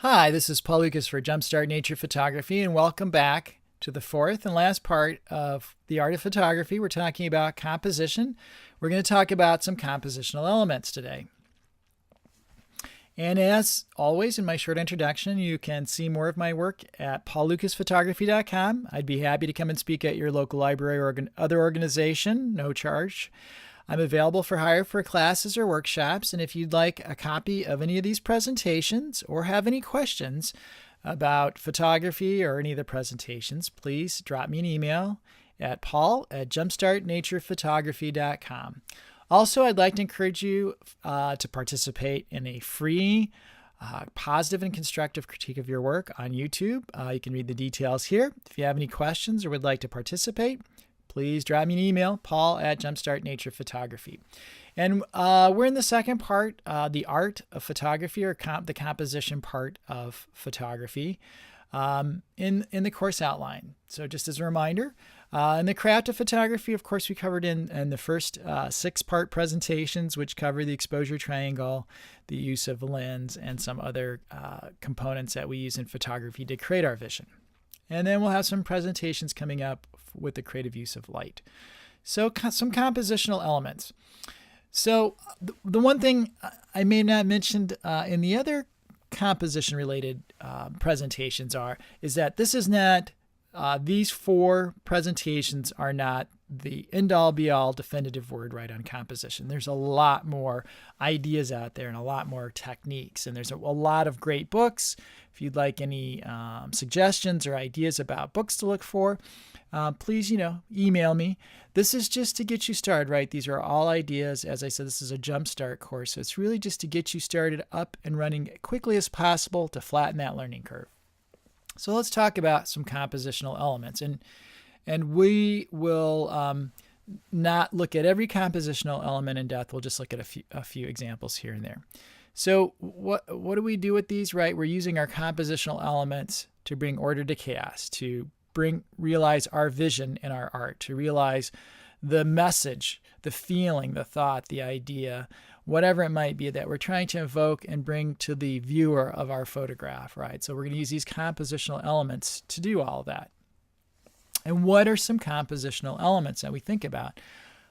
Hi, this is Paul Lucas for Jumpstart Nature Photography, and welcome back to the fourth and last part of the art of photography. We're talking about composition. We're going to talk about some compositional elements today. And as always, in my short introduction, you can see more of my work at paullucasphotography.com. I'd be happy to come and speak at your local library or other organization, no charge. I'm available for hire for classes or workshops, and if you'd like a copy of any of these presentations or have any questions about photography or any of the presentations, please drop me an email at paul@jumpstartnaturephotography.com. Also, I'd like to encourage you to participate in a free, positive and constructive critique of your work on YouTube. You can read the details here. If you have any questions or would like to participate, please drop me an email, paul@jumpstartnaturephotography. And we're in the second part, the art of photography, or the composition part of photography, in the course outline. So just as a reminder, in the craft of photography, of course, we covered in the first 6-part presentations, which cover the exposure triangle, the use of a lens, and some other components that we use in photography to create our vision. And then we'll have some presentations coming up with the creative use of light. So some compositional elements. So the one thing I may not have mentioned in the other composition-related presentations is that this is not, these 4 presentations are not the end-all be-all definitive word right on composition. There's a lot more ideas out there and a lot more techniques, and there's a lot of great books. If you'd like any suggestions or ideas about books to look for, please, email me. This is just to get you started, right? These are all ideas. As I said, this is a jumpstart course, so it's really just to get you started up and running as quickly as possible to flatten that learning curve. So let's talk about some compositional elements, and we will not look at every compositional element in depth. We'll just look at a few examples here and there. So what do we do with these, right? We're using our compositional elements to bring order to chaos, to realize our vision in our art, to realize the message, the feeling, the thought, the idea, whatever it might be that we're trying to evoke and bring to the viewer of our photograph, right? So we're going to use these compositional elements to do all of that. And what are some compositional elements that we think about?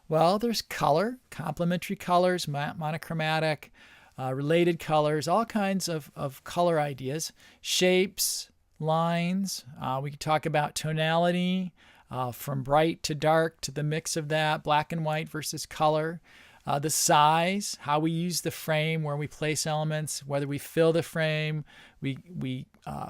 Well, there's color, complementary colors, monochromatic, related colors, all kinds of color ideas, shapes, lines. We could talk about tonality, from bright to dark to the mix of that, black and white versus color. The size, how we use the frame, where we place elements, whether we fill the frame, we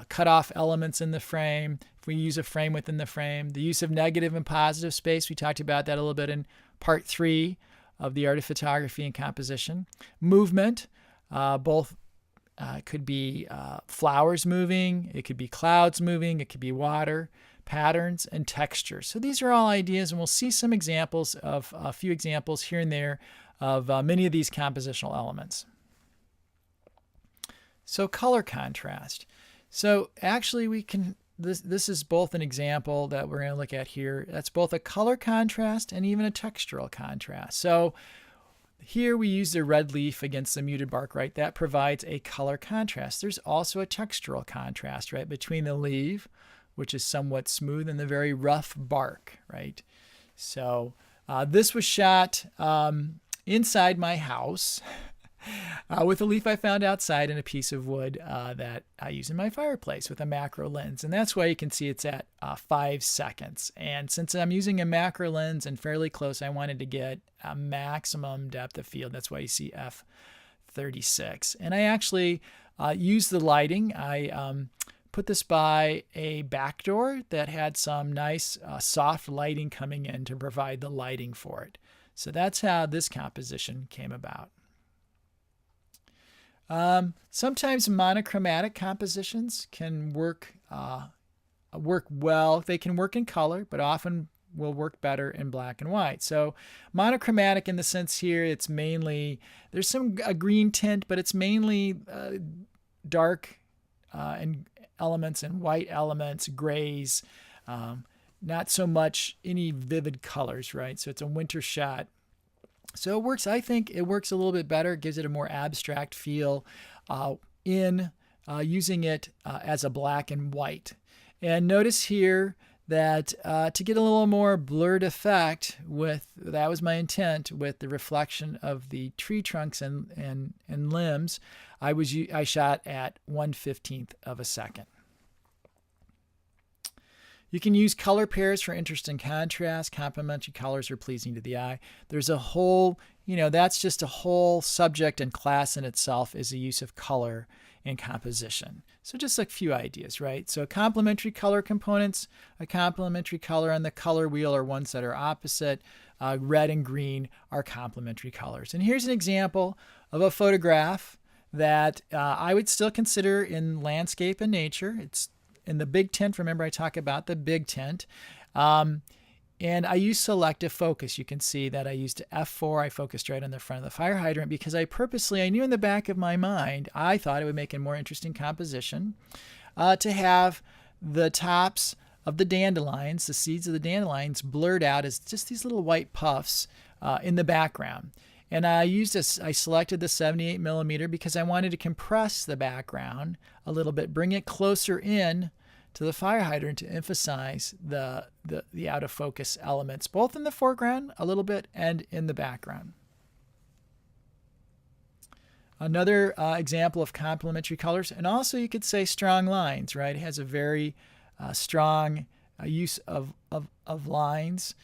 cut off elements in the frame, if we use a frame within the frame. The use of negative and positive space, we talked about that a little bit in part 3 of the art of photography and composition. Movement, both could be flowers moving, it could be clouds moving, it could be water, patterns, and texture. So these are all ideas, and we'll see some examples of a few examples here and there of many of these compositional elements. So color contrast. So actually we can, this is both an example that we're going to look at here. That's both a color contrast and even a textural contrast. So here we use the red leaf against the muted bark, right? That provides a color contrast. There's also a textural contrast, right, between the leaf, which is somewhat smooth, and the very rough bark, right? So this was shot inside my house with a leaf I found outside and a piece of wood that I use in my fireplace with a macro lens. And that's why you can see it's at 5 seconds. And since I'm using a macro lens and fairly close, I wanted to get a maximum depth of field. That's why you see f36. And I actually used the lighting. I put this by a back door that had some nice soft lighting coming in to provide the lighting for it. So that's how this composition came about. Sometimes monochromatic compositions can work well. They can work in color, but often will work better in black and white. So monochromatic in the sense here, it's mainly, there's a green tint, but it's mainly dark and elements and white elements, grays, not so much any vivid colors, right? So it's a winter shot. So it works, I think it works a little bit better. It gives it a more abstract feel in using it as a black and white. And notice here that to get a little more blurred effect that was my intent with the reflection of the tree trunks and limbs, I shot at 1/15 of a second. You can use color pairs for interest and contrast. Complementary colors are pleasing to the eye. There's a whole, that's just a whole subject and class in itself, is the use of color in composition. So just a few ideas, right? So complementary color components, a complementary color on the color wheel are ones that are opposite. Red and green are complementary colors. And here's an example of a photograph that I would still consider in landscape and nature. It's in the big tent. Remember, I talk about the big tent. And I use selective focus. You can see that I used F4. I focused right on the front of the fire hydrant because I knew in the back of my mind, I thought it would make a more interesting composition to have the tops of the dandelions, the seeds of the dandelions, blurred out as just these little white puffs in the background. And I selected the 78 millimeter because I wanted to compress the background a little bit, bring it closer in to the fire hydrant to emphasize the out of focus elements, both in the foreground a little bit and in the background. Another example of complementary colors, and also you could say strong lines, right? It has a very strong use of lines.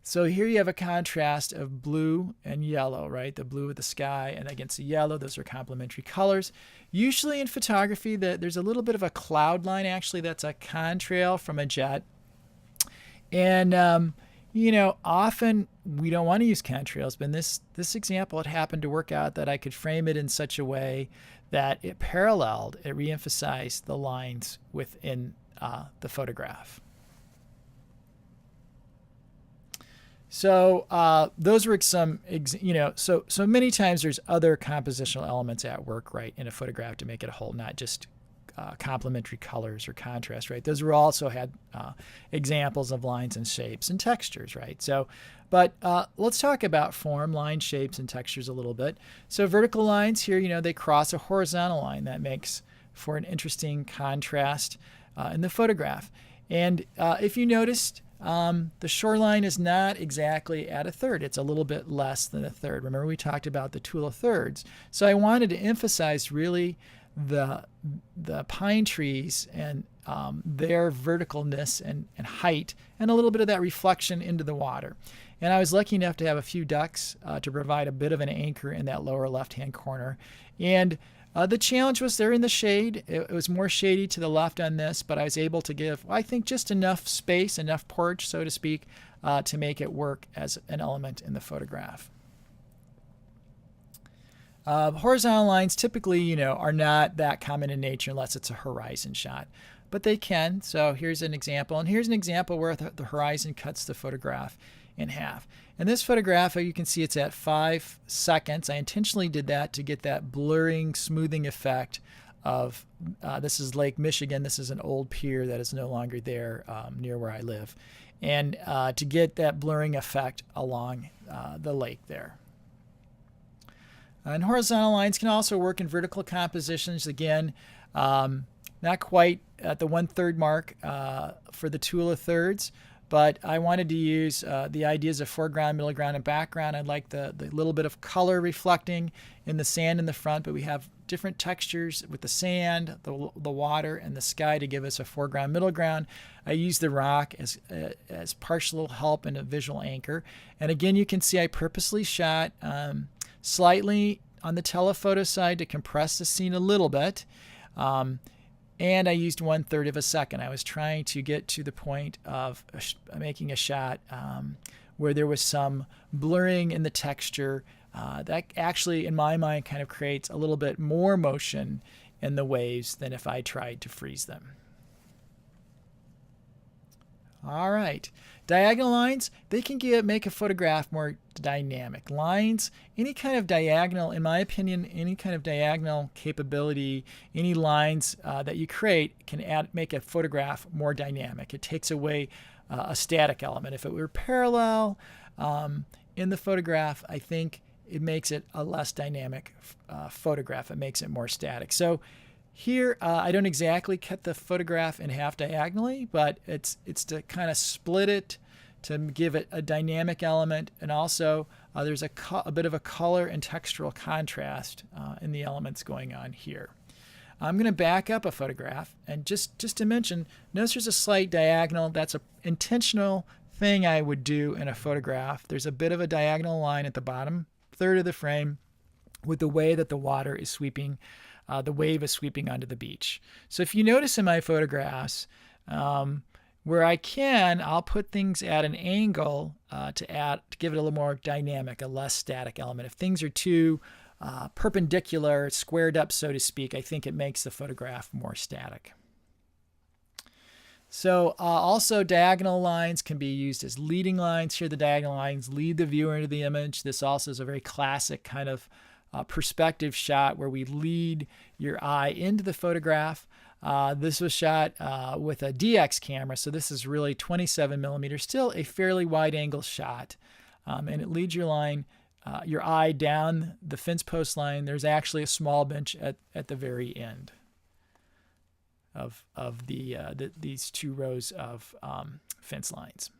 So here you have a contrast of blue and yellow, right? The blue of the sky and against the yellow, those are complementary colors. Usually in photography, there's a little bit of a cloud line, actually, that's a contrail from a jet. And, often we don't want to use contrails, but in this example, it happened to work out that I could frame it in such a way that it reemphasized the lines within the photograph. So those were some, so many times there's other compositional elements at work, right, in a photograph to make it a whole, not just complementary colors or contrast, right? Those were also had examples of lines and shapes and textures, right? So, but let's talk about form, line, shapes, and textures a little bit. So vertical lines here, they cross a horizontal line. That makes for an interesting contrast in the photograph. And if you noticed, the shoreline is not exactly at a third. It's a little bit less than a third. Remember, we talked about the tool of thirds. So I wanted to emphasize really the pine trees and their verticalness and height, and a little bit of that reflection into the water. And I was lucky enough to have a few ducks to provide a bit of an anchor in that lower left-hand corner. And the challenge was they're in the shade. It was more shady to the left on this, but I was able to give, I think, just enough space, enough porch, so to speak, to make it work as an element in the photograph. Horizontal lines typically, are not that common in nature unless it's a horizon shot, but they can. So here's an example, and here's an example where the horizon cuts the photograph in half. In this photograph, you can see it's at 5 seconds. I intentionally did that to get that blurring, smoothing effect of, this is Lake Michigan. This is an old pier that is no longer there near where I live. And to get that blurring effect along the lake there. And horizontal lines can also work in vertical compositions. Again, not quite at the 1/3 mark for the tool of thirds, but I wanted to use the ideas of foreground, middle ground, and background. I'd like the little bit of color reflecting in the sand in the front, but we have different textures with the sand, the water, and the sky to give us a foreground, middle ground. I use the rock as partial help and a visual anchor. And again, you can see I purposely shot slightly on the telephoto side to compress the scene a little bit. And I used 1/3 of a second. I was trying to get to the point of making a shot where there was some blurring in the texture that actually, in my mind, kind of creates a little bit more motion in the waves than if I tried to freeze them. All right. Diagonal lines, they can make a photograph more dynamic. Lines, any kind of diagonal, in my opinion, any kind of diagonal capability, any lines that you create can make a photograph more dynamic. It takes away a static element. If it were parallel in the photograph, I think it makes it a less dynamic photograph. It makes it more static. So Here, I don't exactly cut the photograph in half diagonally, but it's to kind of split it to give it a dynamic element, and also there's a bit of a color and textural contrast in the elements going on here. I'm going to back up a photograph, and just to mention, notice there's a slight diagonal. That's an intentional thing I would do in a photograph. There's a bit of a diagonal line at the bottom third of the frame with the way that the water is sweeping, the wave is sweeping onto the beach. So if you notice in my photographs, where I can, I'll put things at an angle to give it a little more dynamic, a less static element. If things are too perpendicular, squared up, so to speak, I think it makes the photograph more static. So also diagonal lines can be used as leading lines. Here the diagonal lines lead the viewer into the image. This also is a very classic kind of perspective shot where we lead your eye into the photograph. This was shot with a DX camera, so this is really 27 millimeters, still a fairly wide angle shot. And it leads your eye down the fence post line. There's actually a small bench at the very end of these two rows of fence lines.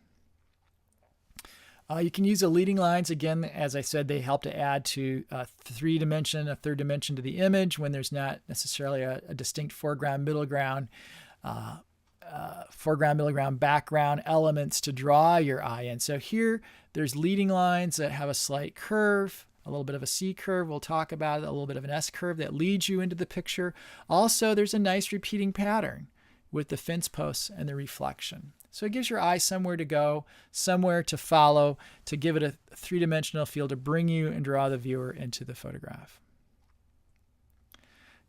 You can use the leading lines. Again, as I said, they help to add to a third dimension to the image when there's not necessarily a distinct foreground, middle ground, background elements to draw your eye in. So here, there's leading lines that have a slight curve, a little bit of a C curve. We'll talk about it, a little bit of an S curve that leads you into the picture. Also, there's a nice repeating pattern with the fence posts and the reflection. So it gives your eye somewhere to go, somewhere to follow, to give it a three-dimensional feel, to bring you and draw the viewer into the photograph.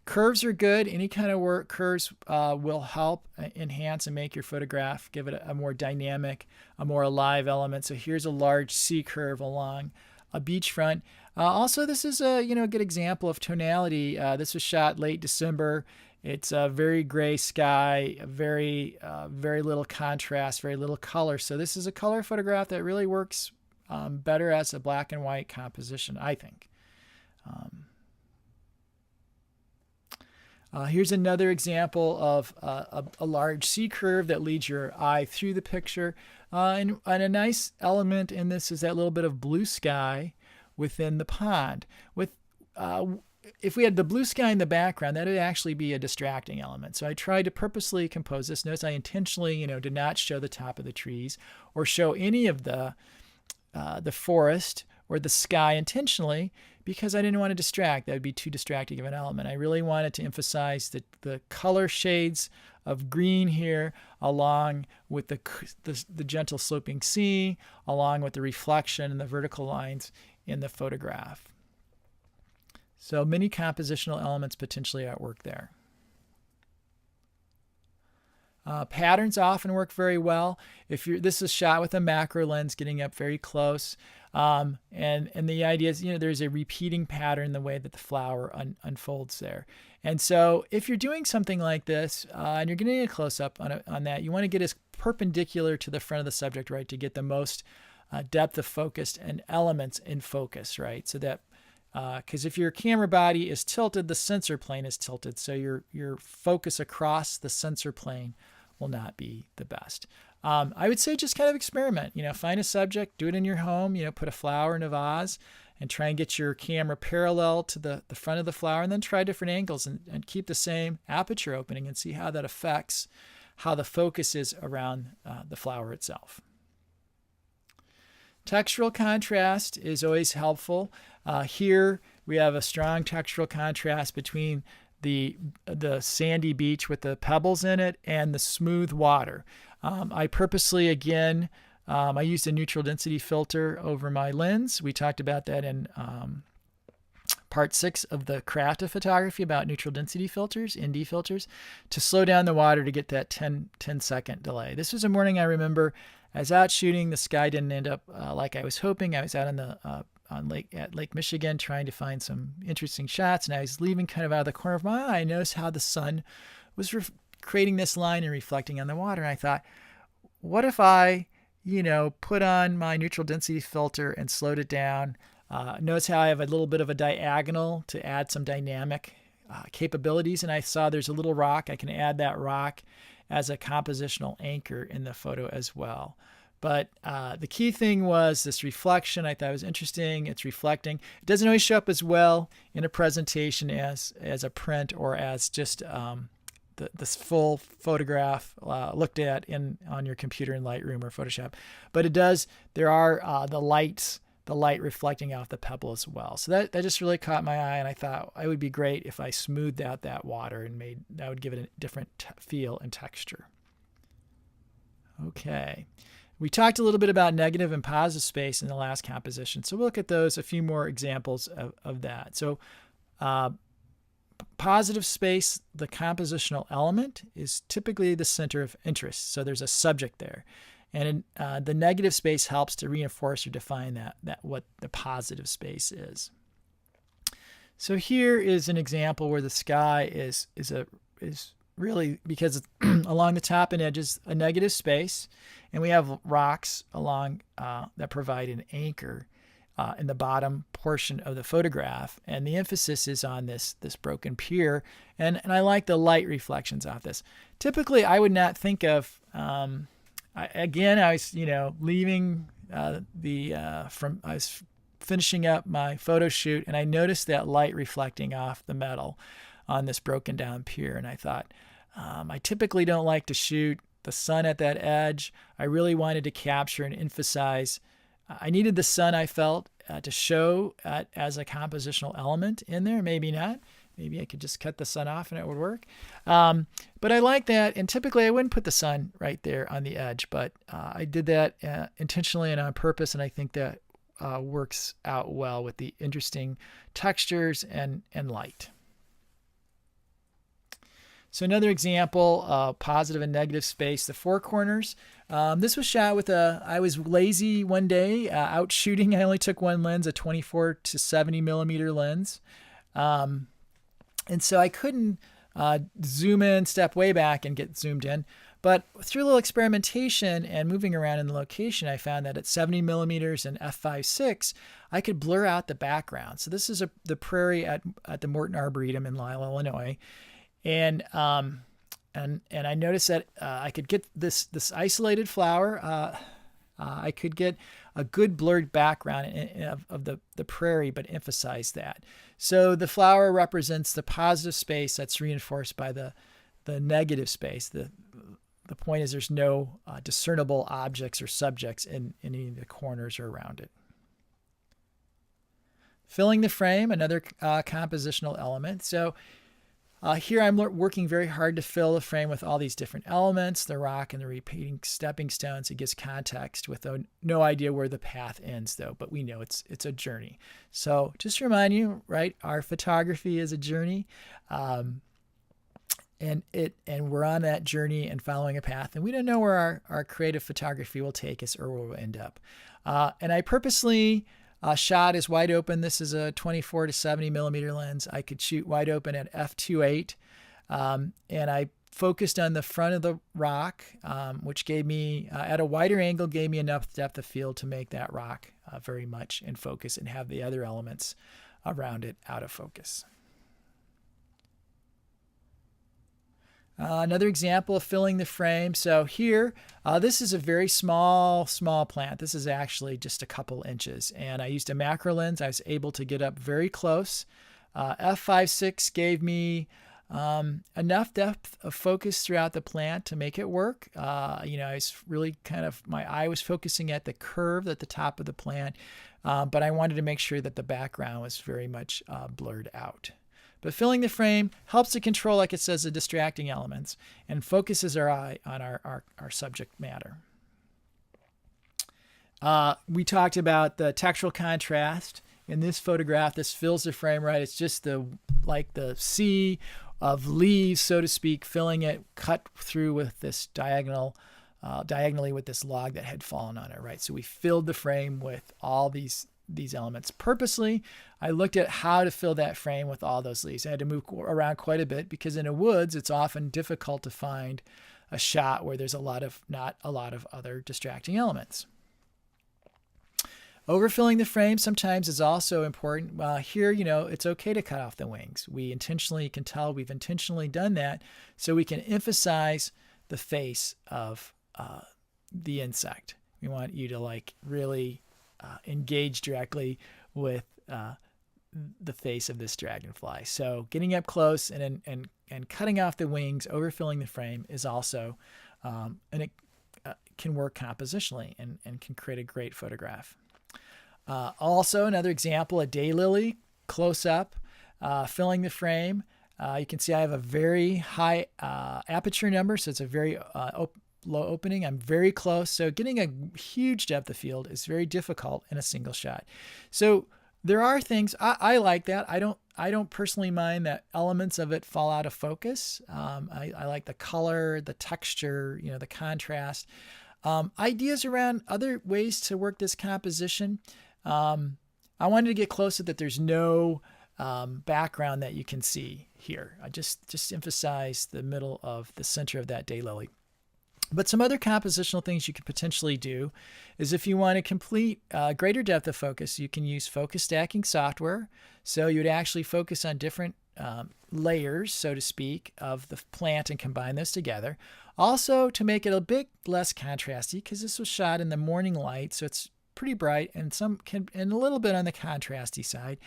Curves are good. Any kind of work, curves will help enhance and make your photograph, give it a more dynamic, a more alive element. So here's a large C curve along a beachfront. Also, this is a good example of tonality. This was shot late December. It's a very gray sky, very little contrast, very little color. So this is a color photograph that really works better as a black and white composition, I think. Here's another example of a large C curve that leads your eye through the picture. And a nice element in this is that little bit of blue sky within the pond. If we had the blue sky in the background, that would actually be a distracting element. So I tried to purposely compose this. Notice I intentionally, did not show the top of the trees or show any of the forest or the sky intentionally, because I didn't want to distract. That would be too distracting of an element. I really wanted to emphasize the color shades of green here, along with the gentle sloping sea, along with the reflection and the vertical lines in the photograph. So many compositional elements potentially at work there. Patterns often work very well. This is shot with a macro lens, getting up very close, and the idea is there's a repeating pattern in the way that the flower unfolds there. And so if you're doing something like this and you're getting a close up on that, you want to get as perpendicular to the front of the subject, right, to get the most depth of focus and elements in focus, right, so that. Because if your camera body is tilted, the sensor plane is tilted. So your focus across the sensor plane will not be the best. I would say just kind of experiment. Find a subject, do it in your home. Put a flower in a vase and try and get your camera parallel to the front of the flower, and then try different angles and keep the same aperture opening and see how that affects how the focus is around the flower itself. Textural contrast is always helpful. Here we have a strong textural contrast between the sandy beach with the pebbles in it and the smooth water. I purposely, again, I used a neutral density filter over my lens. We talked about that in part 6 of the craft of photography about neutral density filters, ND filters, to slow down the water to get that 10-second delay. This was a morning I remember. I was out shooting. The sky didn't end up like I was hoping. I was out on Lake Michigan trying to find some interesting shots, and I was leaving kind of out of the corner of my eye. I noticed how the sun was creating this line and reflecting on the water. And I thought, what if I, put on my neutral density filter and slowed it down? Notice how I have a little bit of a diagonal to add some dynamic capabilities, and I saw there's a little rock. I can add that rock as a compositional anchor in the photo as well. But the key thing was this reflection. I thought it was interesting. It's reflecting. It doesn't always show up as well in a presentation as a print or as just this full photograph looked at on your computer in Lightroom or Photoshop. But it does. There are the light reflecting off the pebble as well. So that just really caught my eye, and I thought it would be great if I smoothed out that water and that would give it a different feel and texture. Okay. We talked a little bit about negative and positive space in the last composition. So we'll look at those, a few more examples of that. So positive space, the compositional element, is typically the center of interest. So there's a subject there. And the negative space helps to reinforce or define that what the positive space is. So here is an example where the sky is really, because it's along the top and edges, a negative space, and we have rocks along that provide an anchor in the bottom portion of the photograph, and the emphasis is on this broken pier, and I like the light reflections off this. Typically, I would not think of I was leaving I was finishing up my photo shoot, and I noticed that light reflecting off the metal on this broken down pier, and I thought, I typically don't like to shoot the sun at that edge. I really wanted to capture and emphasize. I needed the sun, I felt, to show as a compositional element in there. Maybe not. Maybe I could just cut the sun off and it would work. But I like that. And typically I wouldn't put the sun right there on the edge, but I did that intentionally and on purpose. And I think that works out well with the interesting textures and light. So another example, positive and negative space, the four corners. This was shot with I was lazy one day out shooting. I only took one lens, a 24 to 70 millimeter lens. And so I couldn't zoom in, step way back and get zoomed in. But through a little experimentation and moving around in the location, I found that at 70 millimeters and f5.6, I could blur out the background. So this is the prairie at the Morton Arboretum in Lisle, Illinois. And I noticed that I could get this isolated flower. I could get a good blurred background of the prairie, but emphasize that. So the flower represents the positive space that's reinforced by the negative space. The point is there's no discernible objects or subjects in any of the corners or around it. Filling the frame, another compositional element. So here I'm working very hard to fill the frame with all these different elements, the rock and the repeating stepping stones. It gives context with no idea where the path ends, though, but we know it's a journey. So just to remind you, right, our photography is a journey, and we're on that journey and following a path, and we don't know where our creative photography will take us or where we'll end up. And I purposely shot is wide open. This is a 24 to 70 millimeter lens. I could shoot wide open at f2.8, and I focused on the front of the rock, which gave me, at a wider angle, gave me enough depth of field to make that rock very much in focus and have the other elements around it out of focus. Another example of filling the frame. So here, this is a very small plant. This is actually just a couple inches. And I used a macro lens. I was able to get up very close. f5.6 gave me enough depth of focus throughout the plant to make it work. I was really my eye was focusing at the curve at the top of the plant, but I wanted to make sure that the background was very much blurred out. But filling the frame helps to control, like it says, the distracting elements and focuses our eye on our subject matter. We talked about the textural contrast. In this photograph, this fills the frame right. It's just like the sea of leaves, so to speak, filling it, cut through with this diagonally with this log that had fallen on it, right? So we filled the frame with all these elements. Purposely, I looked at how to fill that frame with all those leaves. I had to move around quite a bit because in the woods, it's often difficult to find a shot where there's not a lot of other distracting elements. Overfilling the frame sometimes is also important. Here, it's okay to cut off the wings. We intentionally can tell we've intentionally done that so we can emphasize the face of the insect. We want you to really engage directly with the face of this dragonfly. So getting up close and cutting off the wings, overfilling the frame is also, and it can work compositionally and can create a great photograph. Also, another example, a daylily close up, filling the frame. You can see I have a very high aperture number, so it's a very low opening. I'm very close, so getting a huge depth of field is very difficult in a single shot. So there are things I like that. I don't personally mind that elements of it fall out of focus. I like the color, the texture, the contrast. Ideas around other ways to work this composition. I wanted to get close so that there's no background that you can see here. I just emphasize the middle of the center of that daylily. But some other compositional things you could potentially do is if you want to complete greater depth of focus, you can use focus stacking software. So you would actually focus on different layers, so to speak, of the plant and combine those together. Also, to make it a bit less contrasty, because this was shot in the morning light, so it's pretty bright and a little bit on the contrasty side,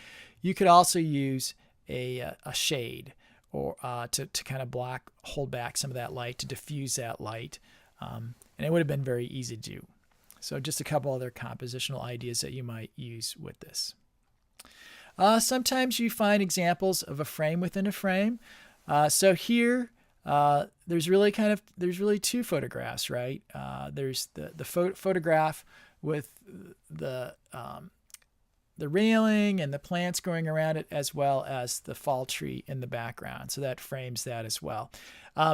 you could also use a shade or to kind of hold back some of that light, to diffuse that light. And it would have been very easy to do. So just a couple other compositional ideas that you might use with this. Sometimes you find examples of a frame within a frame. So here, there's really two photographs, right? There's the photograph with the railing and the plants growing around it, as well as the fall tree in the background. So that frames that as well.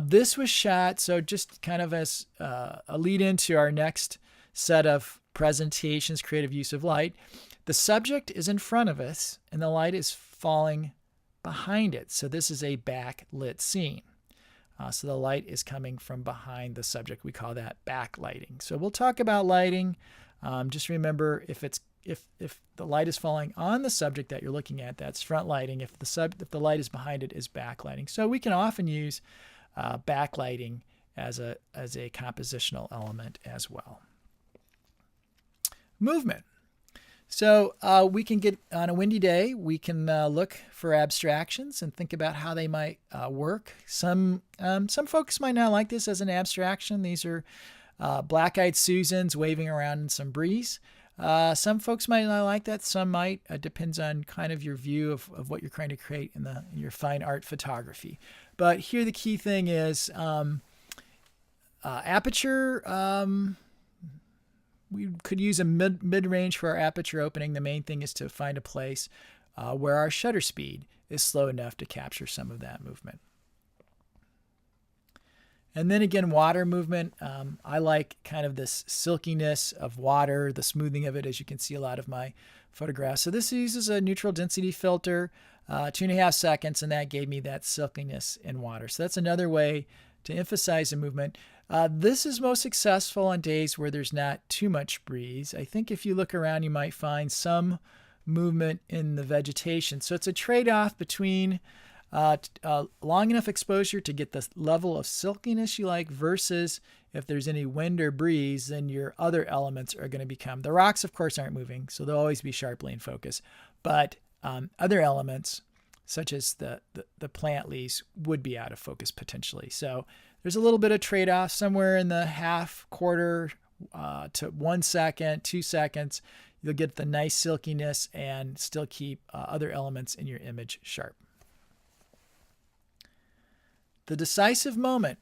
This was shot, so just kind of as a lead into our next set of presentations, creative use of light. The subject is in front of us and the light is falling behind it. So this is a backlit scene. So the light is coming from behind the subject. We call that backlighting. So we'll talk about lighting. Just remember, if the light is falling on the subject that you're looking at, that's front lighting. If the light is behind it, is backlighting. So we can often use backlighting as a compositional element as well. Movement. So we can get, on a windy day, we can look for abstractions and think about how they might work. Some folks might not like this as an abstraction. These are black-eyed Susans waving around in some breeze. Some folks might not like that. Some might. It depends on kind of your view of what you're trying to create in your fine art photography. But here the key thing is aperture. We could use a mid-range for our aperture opening. The main thing is to find a place where our shutter speed is slow enough to capture some of that movement. And then again, water movement. I like kind of this silkiness of water, the smoothing of it, as you can see a lot of my photographs. So this uses a neutral density filter, 2.5 seconds, and that gave me that silkiness in water. So that's another way to emphasize the movement. This is most successful on days where there's not too much breeze. I think if you look around, you might find some movement in the vegetation. So it's a trade-off between long enough exposure to get the level of silkiness you like versus if there's any wind or breeze, then your other elements are going to become, the rocks of course aren't moving, so they'll always be sharply in focus, but other elements such as the plant leaves would be out of focus potentially. So there's a little bit of trade-off somewhere in the half, quarter to 1 second, 2 seconds. You'll get the nice silkiness and still keep other elements in your image sharp. The decisive moment.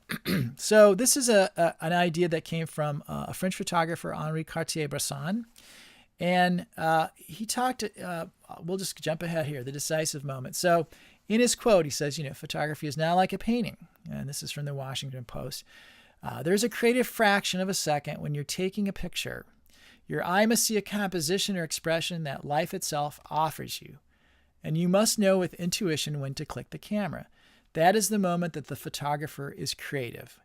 So this is an idea that came from a French photographer, Henri Cartier-Bresson. And he talked, we'll just jump ahead here, the decisive moment. So in his quote, he says, photography is now like a painting. And this is from the Washington Post. There's a creative fraction of a second when you're taking a picture. Your eye must see a composition or expression that life itself offers you. And you must know with intuition when to click the camera. That is the moment that the photographer is creative.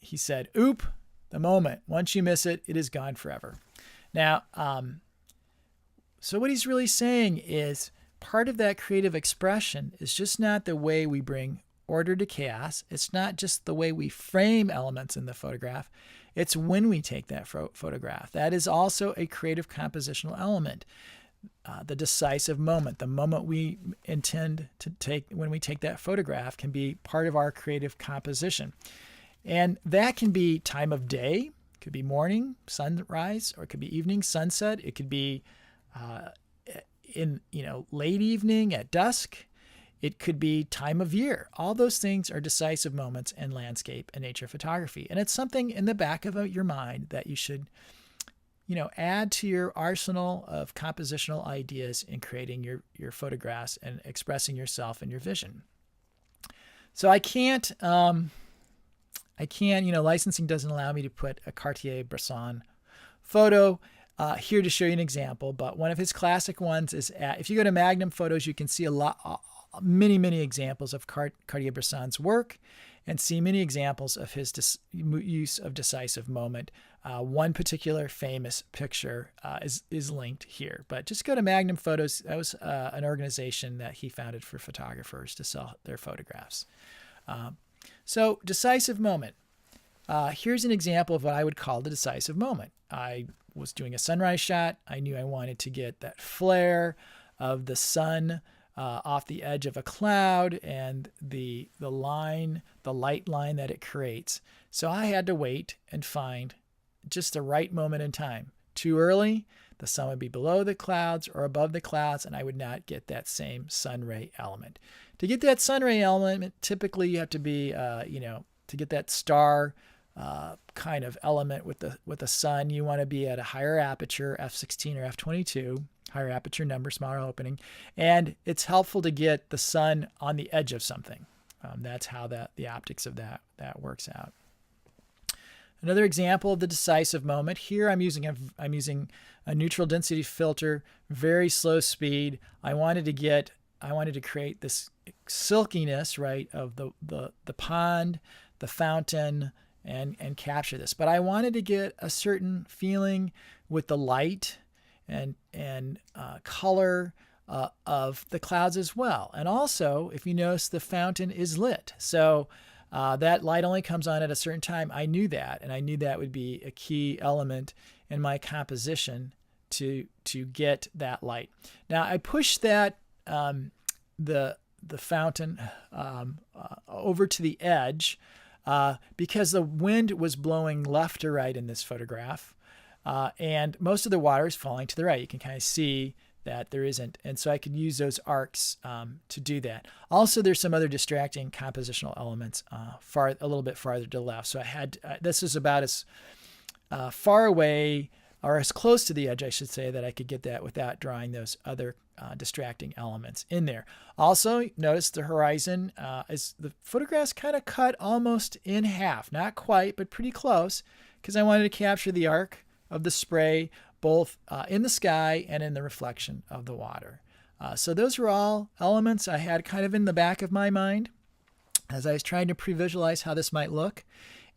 He said, oop, the moment. Once you miss it, it is gone forever. Now, so what he's really saying is part of that creative expression is just not the way we bring order to chaos. It's not just the way we frame elements in the photograph. It's when we take that photograph. That is also a creative compositional element. The decisive moment, the moment we intend to take when we take that photograph, can be part of our creative composition. And that can be time of day, it could be morning, sunrise, or it could be evening, sunset. It could be in late evening at dusk. It could be time of year. All those things are decisive moments in landscape and nature photography. And it's something in the back of your mind that you should add to your arsenal of compositional ideas in creating your photographs and expressing yourself and your vision. So I can't, licensing doesn't allow me to put a Cartier-Bresson photo here to show you an example, but one of his classic ones is if you go to Magnum Photos, you can see many examples of Cartier-Bresson's work and see many examples of his use of decisive moment. One particular famous picture is linked here, but just go to Magnum Photos. That was an organization that he founded for photographers to sell their photographs. So decisive moment. Here's an example of what I would call the decisive moment. I was doing a sunrise shot. I knew I wanted to get that flare of the sun off the edge of a cloud and the light line that it creates. So I had to wait and find just the right moment in time. Too early, the sun would be below the clouds or above the clouds, and I would not get that same sun ray element. To get that sun ray element, typically you have to be, to get that star kind of element with the sun, you want to be at a higher aperture, f16 or f22, higher aperture number, smaller opening, and it's helpful to get the sun on the edge of something. That's how the optics of that works out. Another example of the decisive moment here, I'm using a neutral density filter, very slow speed. I wanted to create this silkiness, right, of the pond, the fountain, and capture this. But I wanted to get a certain feeling with the light and color of the clouds as well. And also, if you notice, the fountain is lit. So that light only comes on at a certain time. I knew that, and I knew that would be a key element in my composition to get that light. Now I pushed that the fountain over to the edge because the wind was blowing left to right in this photograph, and most of the water is falling to the right. You can kind of see that there isn't, and so I could use those arcs to do that. Also, there's some other distracting compositional elements a little bit farther to the left. So I had this is about as far away or as close to the edge, I should say, that I could get that without drawing those other distracting elements in there. Also, notice the horizon is the photograph's kind of cut almost in half, not quite, but pretty close, because I wanted to capture the arc of the spray both in the sky and in the reflection of the water. So those were all elements I had kind of in the back of my mind as I was trying to pre-visualize how this might look.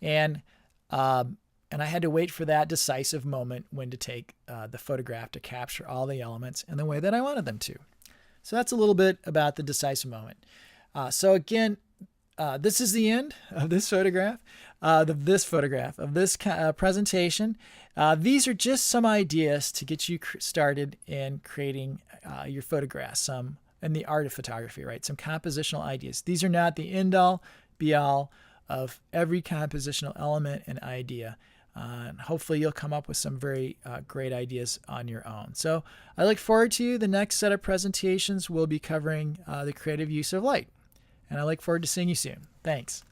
And I had to wait for that decisive moment when to take the photograph to capture all the elements in the way that I wanted them to. So that's a little bit about the decisive moment. So again, this is the end of this photograph, of this presentation. These are just some ideas to get you started in creating your photographs, some in the art of photography, right? Some compositional ideas. These are not the end-all, be-all of every compositional element and idea. And hopefully you'll come up with some very great ideas on your own. So I look forward to the next set of presentations. We'll be covering the creative use of light. And I look forward to seeing you soon. Thanks.